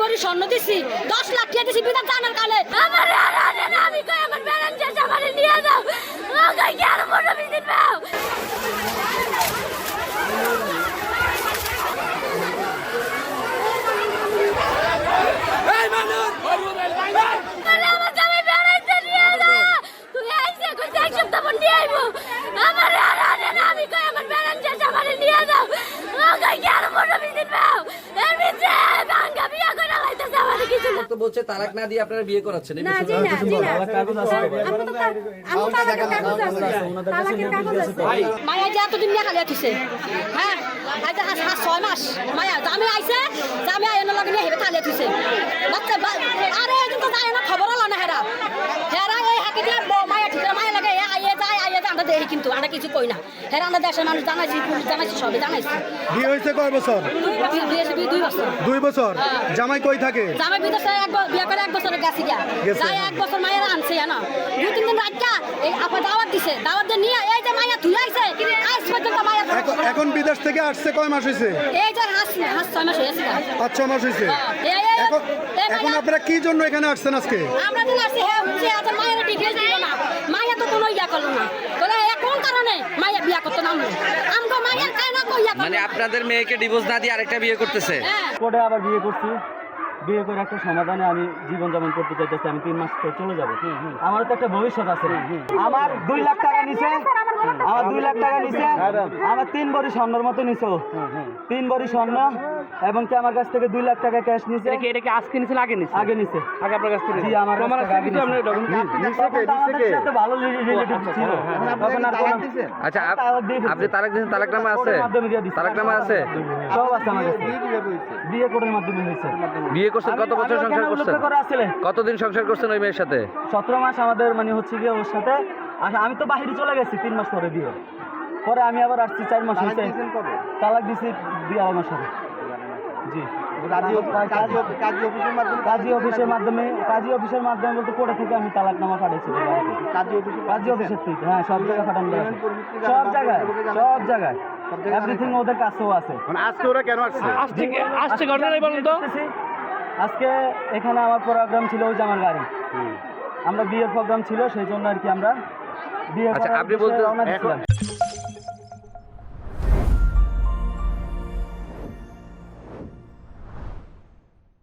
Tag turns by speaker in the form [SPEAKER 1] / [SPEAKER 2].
[SPEAKER 1] ভরি স্বর্ণ দিছি 10 লাখ টাকা দিছি বিধান জানার কালে আমার আমি কই আমার ব্যালেন্স আছে আমার নিয়ে যাও ও কই কি আর বড় বিদিন পাও এই মানুষ আমার জামাই ব্যালেন্স নিয়ে যাও তুই আইছে কই এক সপ্তাহ পর নিয়ে আইবো আমার আমি কই আমার ব্যালেন্স আছে আমার নিয়ে যাও ও কই কি আর বড় বিদিন পাও এমনিতে ভাঙা বিয়া করে লাইতেছে আমার কিছু
[SPEAKER 2] তো বলছে তালাক না দিয়ে আপনারা বিয়ে করাচ্ছেন এই বিষয়ে
[SPEAKER 1] মায়া যে এতদিন নিয়ে খালি আছিস হ্যাঁ আজ 6 মাস মায়া জামে আইছে জামে আয়না লাগে নিয়ে হেবে খালি আছিস বাচ্চা আরে এদিন তো যায় না খবর হলো না হেরা হেরা এই হাতে দিয়ে মায়া ঠিক মায়া লাগে আইয়ে যায় আমরা দেখি কিন্তু আমরা কিছু কই না হেরা আমরা দেশের মানুষ জানাইছি পুলিশ জানাইছি সবে জানাইছি
[SPEAKER 3] বিয়ে হয়েছে কয় বছর?
[SPEAKER 1] 2 বছর
[SPEAKER 3] 2 বছর। জামাই কই থাকে?
[SPEAKER 1] জামাই বিদেশে বিয়ে করে 1 বছরের গেছি গিয়া যাই 1 বছর মায়ের আনছে না 2-3 দিন রাখা এই আপা দাওয়াত দিছে দাওয়াত দিয়ে নিয়ে এই যে মায়া তুই আইছে আজ পর্যন্ত মায়া
[SPEAKER 3] এখন বিদেশ থেকে আসছে কয় মাস হয়েছে?
[SPEAKER 1] এই যে হাস 6 মাস হয়েছে
[SPEAKER 3] 5-6 মাস হয়েছে। এখন আপনারা কি জন্য এখানে আসছেন আজকে?
[SPEAKER 1] আমরা দিন আসছি হ্যাঁ যে আজ মায়ের ডিটেইলস দিল না মায়া তো কোনো ইয়া করলো না বলে কোন কারণে মায়া বিয়া করতে নামলো আমগো মায়ের কাই না কইয়া
[SPEAKER 2] মানে আপনাদের মেয়েকে ডিভোর্স না দিয়ে আরেকটা বিয়ে করতেছে
[SPEAKER 4] কোর্টে আবার বিয়ে করছি বিয়ে করে একটা সমাধানে আমি জীবনযাপন করতে চাইতেছি আমি 3 মাস পর চলে যাবো আমার তো একটা ভবিষ্যৎ আছে আমার 2 লাখ টাকা নিছে আমার 2 লাখ টাকা নিছে আমার 3 ভরি স্বর্ণের মতো নিছো 3 ভরি স্বর্ণ এবং কি আমার কাছ থেকে 2 লাখ টাকা ক্যাশ নিছে
[SPEAKER 5] এটা কি আজকে নিছেন আগে নিছেন
[SPEAKER 4] আগে নিছে
[SPEAKER 5] আগে আপনার কাছ থেকে
[SPEAKER 4] জি আমার
[SPEAKER 5] প্রমাণ আছে কিছু আপনার
[SPEAKER 4] আমাদের সাথে ভালো রিলেটিভ ছিল তখন আর কোনো
[SPEAKER 2] আচ্ছা আপনি তালাক দিয়েছেন তালাকনামা আছে তালাকনামা আছে
[SPEAKER 4] সব আছে আমার কাছে বিয়ে কোর্টের মাধ্যমে হয়েছে
[SPEAKER 2] বিয়ে করছেন কত বছর সংসার করছেন
[SPEAKER 4] আসলে
[SPEAKER 2] কতদিন সংসার করছেন ওই মেয়ের সাথে
[SPEAKER 4] 17 মাস আমাদের মানে হচ্ছে গিয়ে ওর সাথে আচ্ছা আমি তো বাইরে চলে গেছি 3 মাস পরে বিয়ে পরে আমি আবার আসছি 4 মাস হয়েছে তালাক দিছি 2 মাস আগে জি কাজী অফিসের মাধ্যমে বলতে কোর্টে থেকে আমি তালাকনামা পাঠিয়েছি কাজী অফিসের থেকে হ্যাঁ সব জায়গায় পাঠানো সব জায়গায় এভরিথিং ওদের কাছেও আছে
[SPEAKER 3] আজকে ওরা কেন আসছে?
[SPEAKER 5] আসছে ঘটনা বলুন তো
[SPEAKER 4] আজকে এখানে আমার প্রোগ্রাম ছিল ওই যে আমার গাড়ি আমরা বিয়ের প্রোগ্রাম ছিল সেই জন্য আর কি আমরা বিয়ে
[SPEAKER 2] আচ্ছা আপনি বলতে